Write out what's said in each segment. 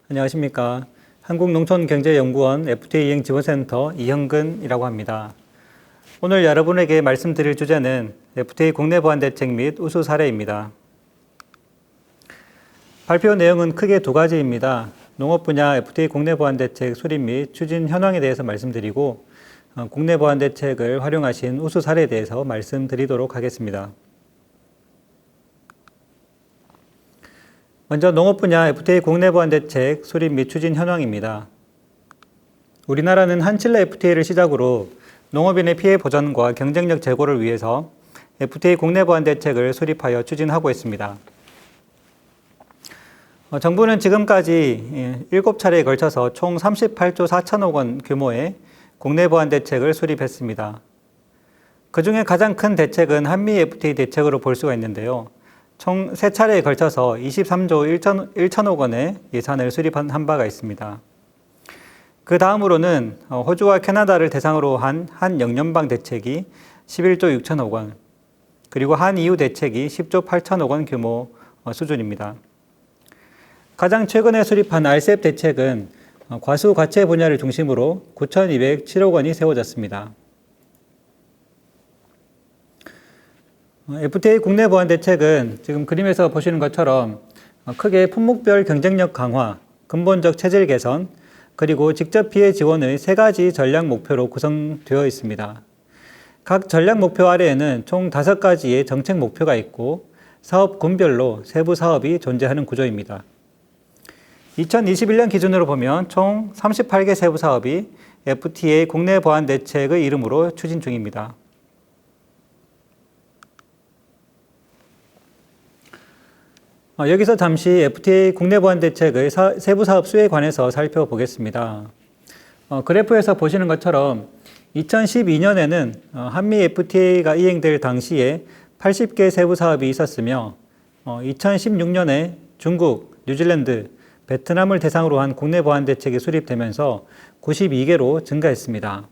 안녕하십니까. 한국농촌경제연구원 FTA 이행지원센터 이형근이라고 합니다. 오늘 여러분에게 말씀드릴 주제는 FTA 국내 보안 대책 및 우수 사례입니다. 발표 내용은 크게 두 가지입니다. 농업 분야 FTA 국내 보안 대책 수립 및 추진 현황에 대해서 말씀드리고, 국내 보안 대책을 활용하신 우수 사례에 대해서 말씀드리도록 하겠습니다. 먼저 농업 분야 FTA 국내 보안 대책 수립 및 추진 현황입니다. 우리나라는 한칠레 FTA를 시작으로 농업인의 피해 보전과 경쟁력 제고를 위해서 FTA 국내 보안 대책을 수립하여 추진하고 있습니다. 정부는 지금까지 7차례에 걸쳐서 총 38조 4천억 원 규모의 국내 보안 대책을 수립했습니다. 그 중에 가장 큰 대책은 한미 FTA 대책으로 볼 수가 있는데요. 총 3차례에 걸쳐서 23조 1천억 원의 예산을 수립한 바가 있습니다. 그 다음으로는 호주와 캐나다를 대상으로 한 한영연방 대책이 11조 6천억 원, 그리고 한EU 대책이 10조 8천억 원 규모 수준입니다. 가장 최근에 수립한 RCEP 대책은 과수 과체 분야를 중심으로 9,207억 원이 세워졌습니다. FTA 국내 보안 대책은 지금 그림에서 보시는 것처럼 크게 품목별 경쟁력 강화, 근본적 체질 개선, 그리고 직접 피해 지원의 3가지 전략 목표로 구성되어 있습니다. 각 전략 목표 아래에는 총 5가지의 정책 목표가 있고 사업군별로 세부 사업이 존재하는 구조입니다. 2021년 기준으로 보면 총 38개 세부 사업이 FTA 국내 보안 대책의 이름으로 추진 중입니다. 여기서 잠시 FTA 국내 보안 대책의 세부 사업 수에 관해서 살펴보겠습니다. 그래프에서 보시는 것처럼 2012년에는 한미 FTA가 이행될 당시에 80개 세부 사업이 있었으며 2016년에 중국, 뉴질랜드, 베트남을 대상으로 한 국내 보안 대책이 수립되면서 92개로 증가했습니다.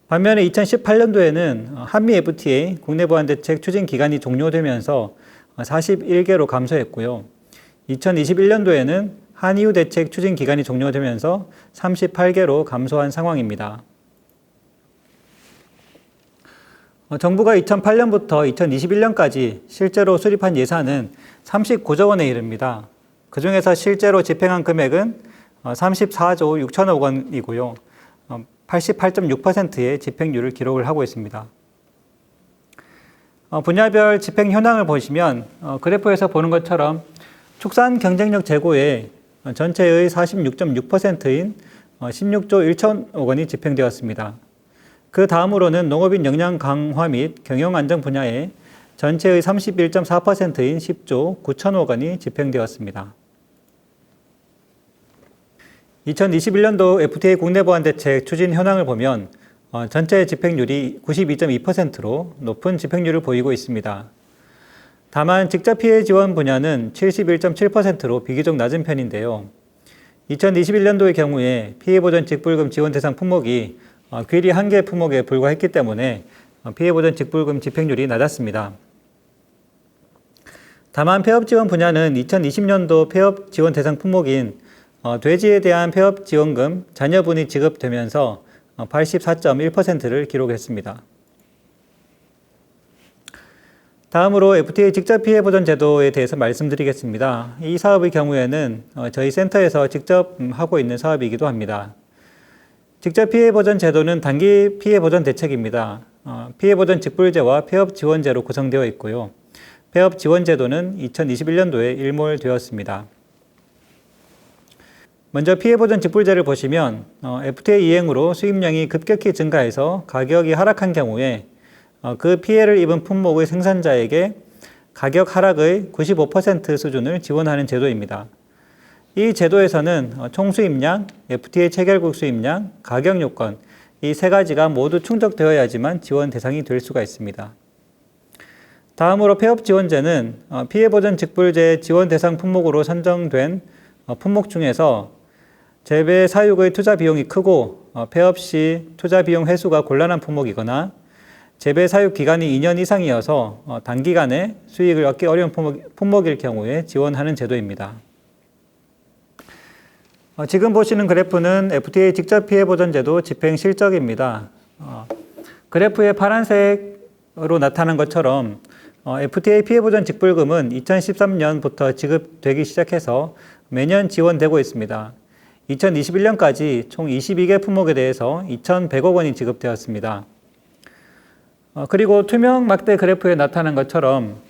반면에 2018년도에는 한미 FTA 국내 보안 대책 추진 기간이 종료되면서 41개로 감소했고요. 2021년도에는 한EU 대책 추진 기간이 종료되면서 38개로 감소한 상황입니다. 정부가 2008년부터 2021년까지 실제로 수립한 예산은 39조 원에 이릅니다. 그 중에서 실제로 집행한 금액은 34조 6천억 원이고요. 88.6%의 집행률을 기록을 하고 있습니다. 분야별 집행 현황을 보시면 그래프에서 보는 것처럼 축산 경쟁력 제고에 전체의 46.6%인 16조 1천억 원이 집행되었습니다. 그 다음으로는 농업인 역량 강화 및 경영 안정 분야에 전체의 31.4%인 10조 9천억 원이 집행되었습니다. 2021년도 FTA 국내 보안 대책 추진 현황을 보면 전체 집행률이 92.2%로 높은 집행률을 보이고 있습니다. 다만 직접 피해 지원 분야는 71.7%로 비교적 낮은 편인데요. 2021년도의 경우에 피해보전 직불금 지원 대상 품목이 괴리 1개 품목에 불과했기 때문에 피해보전 직불금 집행률이 낮았습니다. 다만 폐업 지원 분야는 2020년도 폐업 지원 대상 품목인 돼지에 대한 폐업 지원금 자녀분이 지급되면서 84.1%를 기록했습니다. 다음으로 FTA 직접 피해 보전 제도에 대해서 말씀드리겠습니다. 이 사업의 경우에는 저희 센터에서 직접 하고 있는 사업이기도 합니다. 직접 피해 보전 제도는 단기 피해 보전 대책입니다. 피해 보전 직불제와 폐업 지원제로 구성되어 있고요. 폐업 지원 제도는 2021년도에 일몰되었습니다. 먼저 피해보전 직불제를 보시면 FTA 이행으로 수입량이 급격히 증가해서 가격이 하락한 경우에 그 피해를 입은 품목의 생산자에게 가격 하락의 95% 수준을 지원하는 제도입니다. 이 제도에서는 총수입량, FTA 체결국 수입량, 가격 요건 이 3가지가 모두 충족되어야지만 지원 대상이 될 수가 있습니다. 다음으로 폐업 지원제는 피해보전 직불제 지원 대상 품목으로 선정된 품목 중에서 재배 사육의 투자 비용이 크고 폐업 시 투자 비용 회수가 곤란한 품목이거나 재배 사육 기간이 2년 이상이어서 단기간에 수익을 얻기 어려운 품목일 경우에 지원하는 제도입니다. 지금 보시는 그래프는 FTA 직접 피해 보전 제도 집행 실적입니다. 그래프의 파란색으로 나타난 것처럼 FTA 피해 보전 직불금은 2013년부터 지급되기 시작해서 매년 지원되고 있습니다. 2021년까지 총 22개 품목에 대해서 2,100억 원이 지급되었습니다. 그리고 투명 막대 그래프에 나타난 것처럼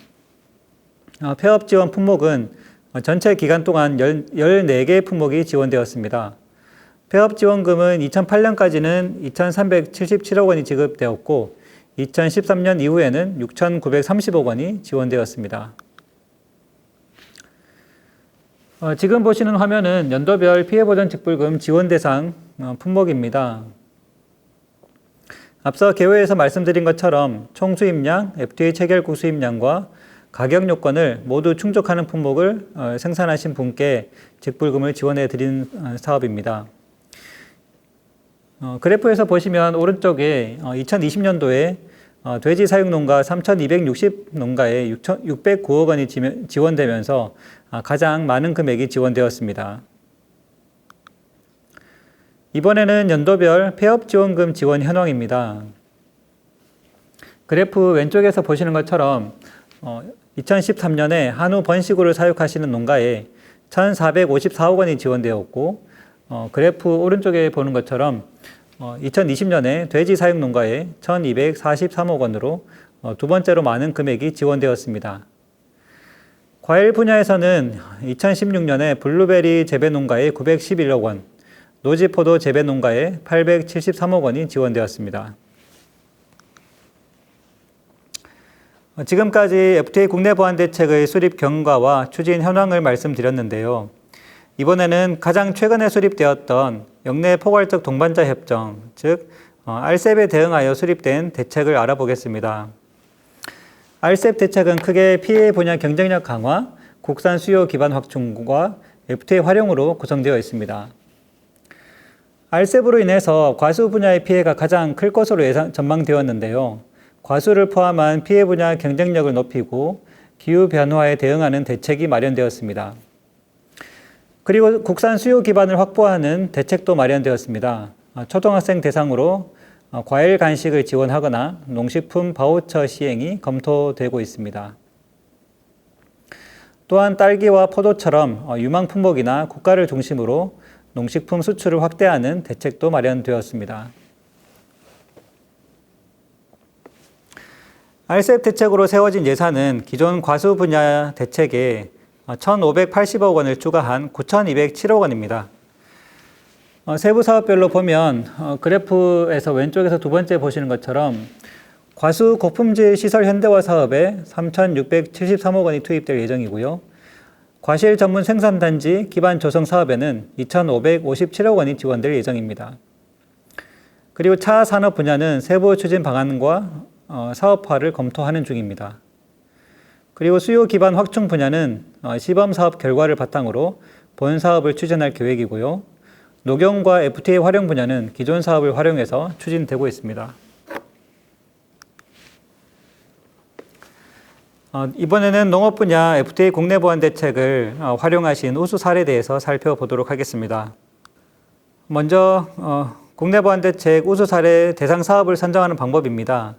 폐업 지원 품목은 전체 기간 동안 14개의 품목이 지원되었습니다. 폐업 지원금은 2008년까지는 2,377억 원이 지급되었고 2013년 이후에는 6,930억 원이 지원되었습니다. 지금 보시는 화면은 연도별 피해보전 직불금 지원 대상 품목입니다. 앞서 개요에서 말씀드린 것처럼 총 수입량, FTA 체결국 수입량과 가격 요건을 모두 충족하는 품목을 생산하신 분께 직불금을 지원해 드린 사업입니다. 그래프에서 보시면 오른쪽에 2020년도에 돼지 사육 농가 3,260 농가에 609억 원이 지원되면서 가장 많은 금액이 지원되었습니다. 이번에는 연도별 폐업 지원금 지원 현황입니다. 그래프 왼쪽에서 보시는 것처럼 2013년에 한우 번식으로 사육하시는 농가에 1,454억 원이 지원되었고 그래프 오른쪽에 보는 것처럼 2020년에 돼지 사육 농가에 1,243억 원으로 두 번째로 많은 금액이 지원되었습니다. 과일 분야에서는 2016년에 블루베리 재배 농가에 911억 원, 노지포도 재배 농가에 873억 원이 지원되었습니다. 지금까지 FTA 국내 보안 대책의 수립 경과와 추진 현황을 말씀드렸는데요. 이번에는 가장 최근에 수립되었던 영내 포괄적 동반자 협정, 즉 RCEP에 대응하여 수립된 대책을 알아보겠습니다. RCEP 대책은 크게 피해 분야 경쟁력 강화, 국산 수요 기반 확충과 FTA 활용으로 구성되어 있습니다. RCEP으로 인해서 과수 분야의 피해가 가장 클 것으로 전망되었는데요. 과수를 포함한 피해 분야 경쟁력을 높이고 기후 변화에 대응하는 대책이 마련되었습니다. 그리고 국산 수요 기반을 확보하는 대책도 마련되었습니다. 초등학생 대상으로 과일 간식을 지원하거나 농식품 바우처 시행이 검토되고 있습니다. 또한 딸기와 포도처럼 유망 품목이나 국가를 중심으로 농식품 수출을 확대하는 대책도 마련되었습니다. RCEP 대책으로 세워진 예산은 기존 과수 분야 대책에 1,580억 원을 추가한 9,207억 원입니다. 세부 사업별로 보면 그래프에서 왼쪽에서 두 번째 보시는 것처럼 과수 고품질 시설 현대화 사업에 3,673억 원이 투입될 예정이고요. 과실 전문 생산단지 기반 조성 사업에는 2,557억 원이 지원될 예정입니다. 그리고 차 산업 분야는 세부 추진 방안과 사업화를 검토하는 중입니다. 그리고 수요 기반 확충 분야는 시범 사업 결과를 바탕으로 본 사업을 추진할 계획이고요. 녹용과 FTA 활용 분야는 기존 사업을 활용해서 추진되고 있습니다. 이번에는 농업 분야 FTA 국내 보안 대책을 활용하신 우수 사례에 대해서 살펴보도록 하겠습니다. 먼저 국내 보안 대책 우수 사례 대상 사업을 선정하는 방법입니다.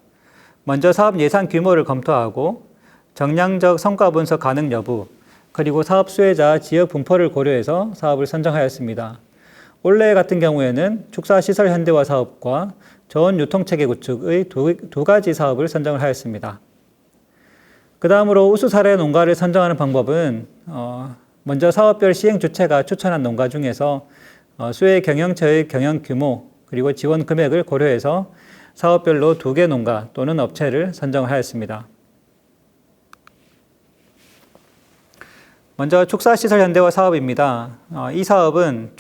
먼저 사업 예산 규모를 검토하고 정량적 성과 분석 가능 여부, 그리고 사업 수혜자 지역 분포를 고려해서 사업을 선정하였습니다. 올해 같은 경우에는 축사시설 현대화 사업과 저온 유통체계 구축의 두 가지 사업을 선정을 하였습니다. 그 다음으로 우수 사례 농가를 선정하는 방법은 먼저 사업별 시행 주체가 추천한 농가 중에서 수혜 경영처의 경영 규모 그리고 지원 금액을 고려해서 사업별로 2개 농가 또는 업체를 선정하였습니다. 먼저 축사시설 현대화 사업입니다. 이 사업은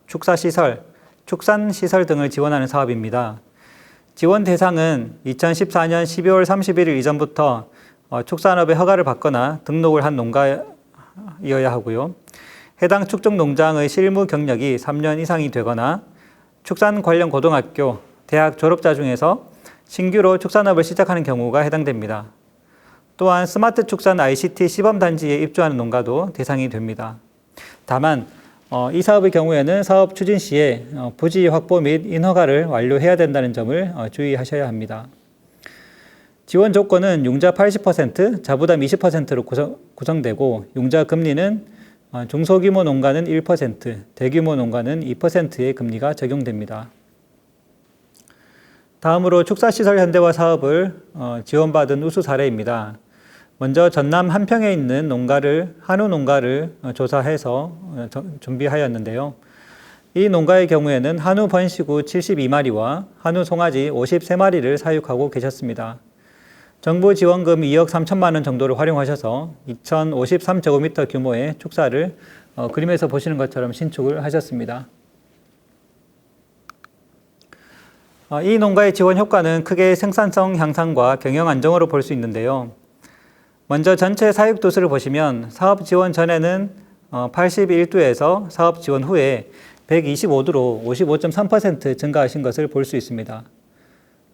축사시설, 축산시설 등을 지원하는 사업입니다. 지원 대상은 2014년 12월 31일 이전부터 축산업의 허가를 받거나 등록을 한 농가여야 하고요. 해당 축적 농장의 실무 경력이 3년 이상이 되거나 축산 관련 고등학교, 대학 졸업자 중에서 신규로 축산업을 시작하는 경우가 해당됩니다. 또한 스마트 축산 ICT 시범단지에 입주하는 농가도 대상이 됩니다. 다만 이 사업의 경우에는 사업 추진 시에 부지 확보 및 인허가를 완료해야 된다는 점을 주의하셔야 합니다. 지원 조건은 융자 80%, 자부담 20%로 구성되고 융자 금리는 중소규모 농가는 1%, 대규모 농가는 2%의 금리가 적용됩니다. 다음으로 축사시설 현대화 사업을 지원받은 우수 사례입니다. 먼저 전남 한평에 있는 한우 농가를 조사해서 준비하였는데요. 이 농가의 경우에는 한우 번식우 72마리와 한우 송아지 53마리를 사육하고 계셨습니다. 정부 지원금 2억 3천만 원 정도를 활용하셔서 2053제곱미터 규모의 축사를 그림에서 보시는 것처럼 신축을 하셨습니다. 이 농가의 지원 효과는 크게 생산성 향상과 경영 안정으로 볼 수 있는데요. 먼저 전체 사육 도수를 보시면 사업 지원 전에는 81두에서 사업 지원 후에 125두로 55.3% 증가하신 것을 볼 수 있습니다.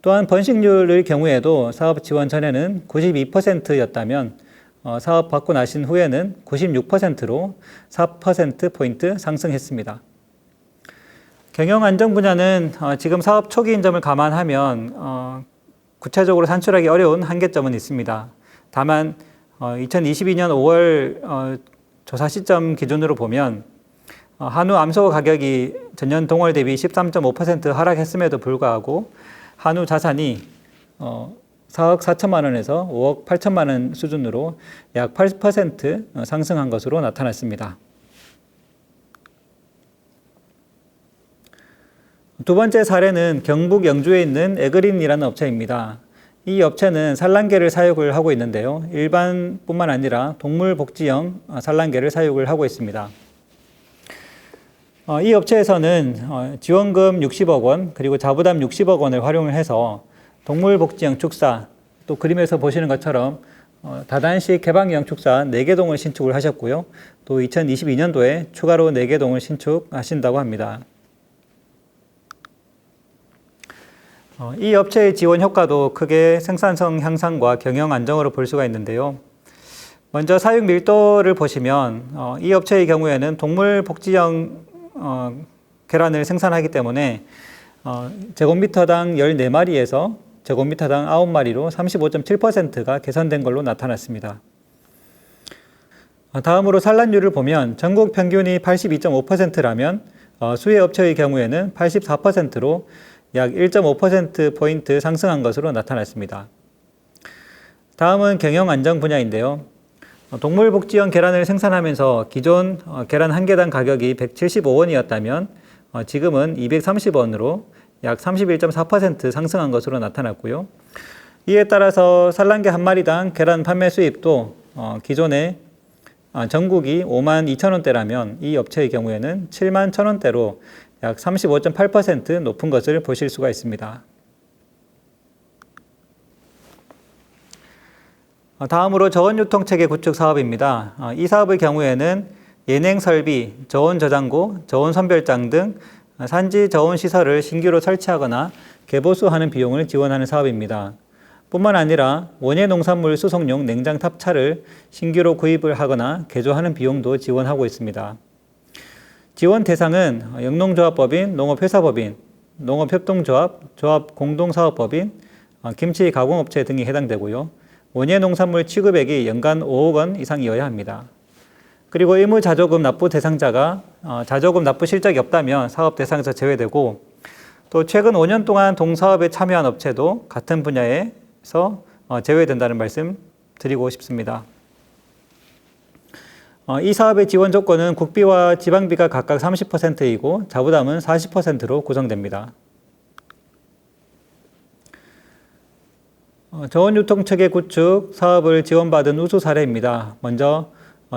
또한 번식률의 경우에도 사업 지원 전에는 92%였다면 사업 받고 나신 후에는 96%로 4%포인트 상승했습니다. 경영 안정 분야는 지금 사업 초기인 점을 감안하면 구체적으로 산출하기 어려운 한계점은 있습니다. 다만 2022년 5월 조사 시점 기준으로 보면 한우 암소 가격이 전년 동월 대비 13.5% 하락했음에도 불구하고 한우 자산이 4억 4천만 원에서 5억 8천만 원 수준으로 약 80% 상승한 것으로 나타났습니다. 두 번째 사례는 경북 영주에 있는 에그린이라는 업체입니다. 이 업체는 산란개를 사육을 하고 있는데요. 일반뿐만 아니라 동물복지형 산란개를 사육을 하고 있습니다. 이 업체에서는 지원금 60억 원 그리고 자부담 60억 원을 활용을 해서 동물복지형 축사, 또 그림에서 보시는 것처럼 다단식 개방형 축사 4개 동을 신축을 하셨고요. 또 2022년도에 추가로 4개 동을 신축하신다고 합니다. 이 업체의 지원 효과도 크게 생산성 향상과 경영 안정으로 볼 수가 있는데요. 먼저 사육 밀도를 보시면 이 업체의 경우에는 동물복지형 계란을 생산하기 때문에 제곱미터당 14마리에서 제곱미터당 9마리로 35.7%가 개선된 걸로 나타났습니다. 다음으로 산란율을 보면 전국 평균이 82.5%라면 수혜 업체의 경우에는 84%로 약 1.5%포인트 상승한 것으로 나타났습니다. 다음은 경영 안정 분야인데요. 동물복지형 계란을 생산하면서 기존 계란 한 개당 가격이 175원이었다면 지금은 230원으로 약 31.4% 상승한 것으로 나타났고요. 이에 따라서 산란개 한 마리당 계란 판매 수입도 기존에 전국이 5만 2천 원대라면 이 업체의 경우에는 7만 1천 원대로 약 35.8% 높은 것을 보실 수가 있습니다. 다음으로 저온유통체계 구축 사업입니다. 이 사업의 경우에는 예냉 설비, 저온 저장고, 저온 선별장 등 산지 저온 시설을 신규로 설치하거나 개보수하는 비용을 지원하는 사업입니다. 뿐만 아니라 원예 농산물 수송용 냉장 탑차를 신규로 구입을 하거나 개조하는 비용도 지원하고 있습니다. 지원 대상은 영농조합법인, 농업회사법인, 농업협동조합, 조합공동사업법인, 김치 가공업체 등이 해당되고요. 원예 농산물 취급액이 연간 5억 원 이상이어야 합니다. 그리고 의무자조금 납부 대상자가 자조금 납부 실적이 없다면 사업 대상에서 제외되고, 또 최근 5년 동안 동사업에 참여한 업체도 같은 분야에서 제외된다는 말씀 드리고 싶습니다. 이 사업의 지원 조건은 국비와 지방비가 각각 30%이고 자부담은 40%로 구성됩니다. 저온유통체계 구축 사업을 지원받은 우수 사례입니다. 먼저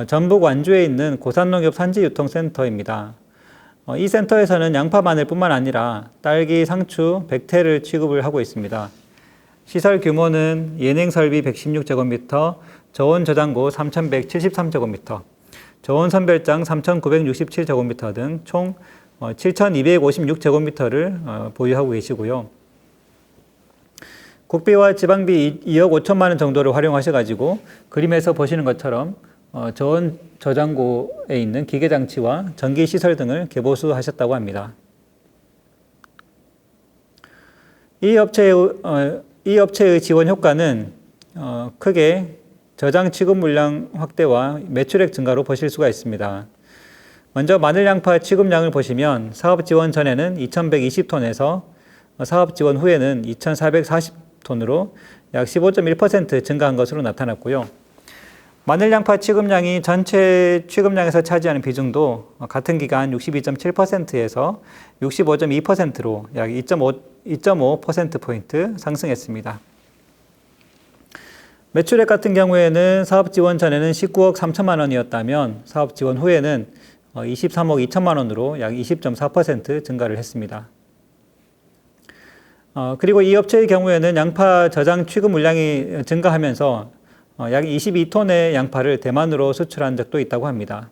전북 완주에 있는 고산농협 산지유통센터입니다. 이 센터에서는 양파, 마늘뿐만 아니라 딸기, 상추, 백태를 취급을 하고 있습니다. 시설 규모는 예냉 설비 116제곱미터, 저온 저장고 3,173제곱미터, 저온 선별장 3,967제곱미터 등 총 7,256제곱미터를 보유하고 계시고요. 국비와 지방비 2억 5천만 원 정도를 활용하셔가지고 그림에서 보시는 것처럼 저온 저장고에 있는 기계장치와 전기시설 등을 개보수하셨다고 합니다. 이 업체의 지원 효과는 크게 저장 취급 물량 확대와 매출액 증가로 보실 수가 있습니다. 먼저 마늘 양파 취급량을 보시면 사업 지원 전에는 2,120톤에서 사업 지원 후에는 2,440톤으로 약 15.1% 증가한 것으로 나타났고요. 마늘 양파 취급량이 전체 취급량에서 차지하는 비중도 같은 기간 62.7%에서 65.2%로 약 2.5%포인트 상승했습니다. 매출액 같은 경우에는 사업 지원 전에는 19억 3천만 원이었다면 사업 지원 후에는 23억 2천만 원으로 약 20.4% 증가를 했습니다. 그리고 이 업체의 경우에는 양파 저장 취급 물량이 증가하면서 약 22톤의 양파를 대만으로 수출한 적도 있다고 합니다.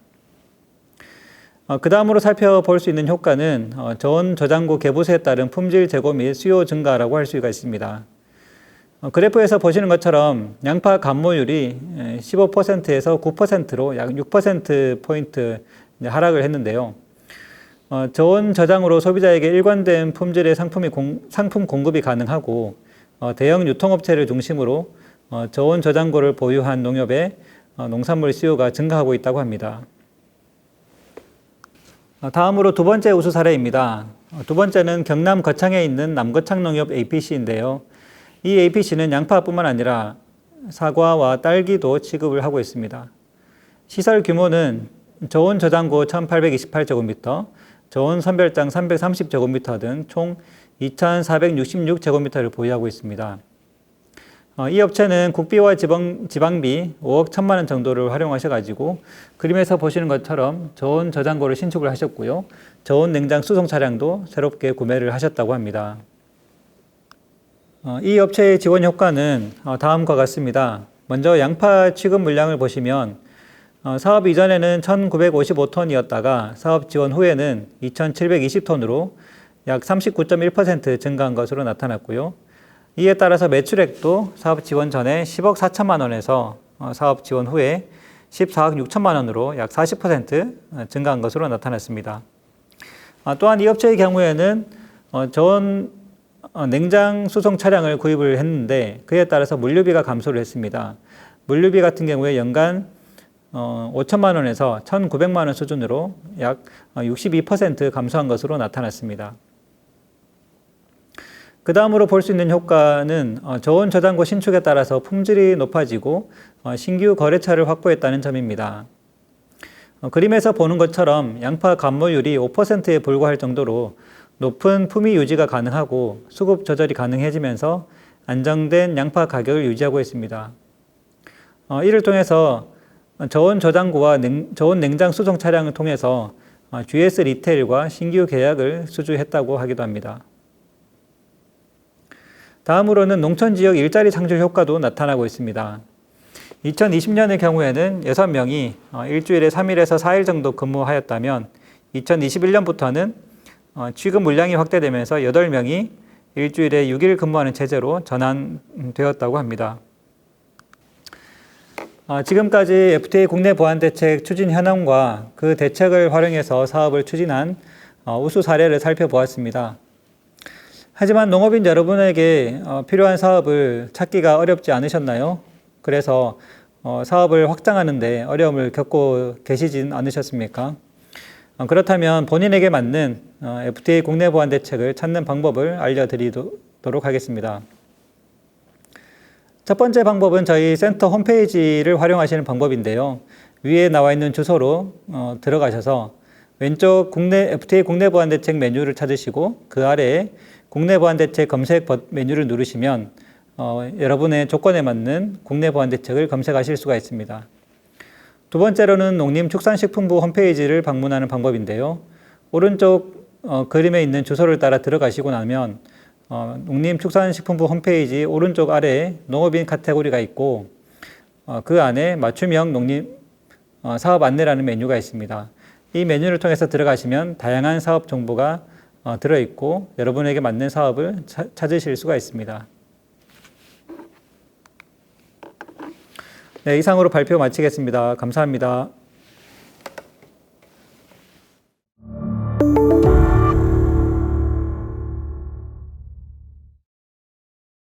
그 다음으로 살펴볼 수 있는 효과는 저온 저장고 개보수에 따른 품질 제고 및 수요 증가라고 할 수가 있습니다. 그래프에서 보시는 것처럼 양파 감모율이 15%에서 9%로 약 6%포인트 하락을 했는데요. 저온 저장으로 소비자에게 일관된 품질의 상품 공급이 가능하고 대형 유통업체를 중심으로 저온 저장고를 보유한 농협의 농산물 수요가 증가하고 있다고 합니다. 다음으로 두 번째 우수 사례입니다. 두 번째는 경남 거창에 있는 남거창농협 APC인데요. 이 APC는 양파뿐만 아니라 사과와 딸기도 취급을 하고 있습니다. 시설 규모는 저온 저장고 1,828제곱미터, 저온 선별장 330제곱미터 등 총 2,466제곱미터를 보유하고 있습니다. 이 업체는 국비와 지방비 5억 1천만 원 정도를 활용하셔가지고 그림에서 보시는 것처럼 저온 저장고를 신축을 하셨고요. 저온 냉장 수송 차량도 새롭게 구매를 하셨다고 합니다. 이 업체의 지원 효과는 다음과 같습니다. 먼저 양파 취급 물량을 보시면 사업 이전에는 1,955톤이었다가 사업 지원 후에는 2,720톤으로 약 39.1% 증가한 것으로 나타났고요. 이에 따라서 매출액도 사업 지원 전에 10억 4천만 원에서 사업 지원 후에 14억 6천만 원으로 약 40% 증가한 것으로 나타났습니다. 또한 이 업체의 경우에는 저온 냉장 수송 차량을 구입을 했는데 그에 따라서 물류비가 감소를 했습니다. 물류비 같은 경우에 연간 5천만 원에서 1,900만 원 수준으로 약 62% 감소한 것으로 나타났습니다. 그 다음으로 볼 수 있는 효과는 저온 저장고 신축에 따라서 품질이 높아지고 신규 거래처를 확보했다는 점입니다. 그림에서 보는 것처럼 양파 감모율이 5%에 불과할 정도로 높은 품위 유지가 가능하고 수급 조절이 가능해지면서 안정된 양파 가격을 유지하고 있습니다. 이를 통해서 저온 저장고와 저온 냉장 수송 차량을 통해서 GS 리테일과 신규 계약을 수주했다고 하기도 합니다. 다음으로는 농촌지역 일자리 창출 효과도 나타나고 있습니다. 2020년의 경우에는 6명이 일주일에 3일에서 4일 정도 근무하였다면 2021년부터는 취급 물량이 확대되면서 8명이 일주일에 6일 근무하는 체제로 전환되었다고 합니다. 지금까지 FTA 국내 보안 대책 추진 현황과 그 대책을 활용해서 사업을 추진한 우수 사례를 살펴보았습니다. 하지만 농업인 여러분에게 필요한 사업을 찾기가 어렵지 않으셨나요? 그래서 사업을 확장하는 데 어려움을 겪고 계시진 않으셨습니까? 그렇다면 본인에게 맞는 FTA 국내 보안 대책을 찾는 방법을 알려드리도록 하겠습니다. 첫 번째 방법은 저희 센터 홈페이지를 활용하시는 방법인데요. 위에 나와 있는 주소로 들어가셔서 왼쪽 FTA 국내 보안 대책 메뉴를 찾으시고 그 아래에 국내 보안 대책 검색 메뉴를 누르시면 여러분의 조건에 맞는 국내 보안 대책을 검색하실 수가 있습니다. 두 번째로는 농림축산식품부 홈페이지를 방문하는 방법인데요. 오른쪽 그림에 있는 주소를 따라 들어가시고 나면 농림축산식품부 홈페이지 오른쪽 아래에 농업인 카테고리가 있고 그 안에 맞춤형 사업 안내라는 메뉴가 있습니다. 이 메뉴를 통해서 들어가시면 다양한 사업 정보가 들어있고 여러분에게 맞는 사업을 찾으실 수가 있습니다. 네, 이상으로 발표 마치겠습니다. 감사합니다.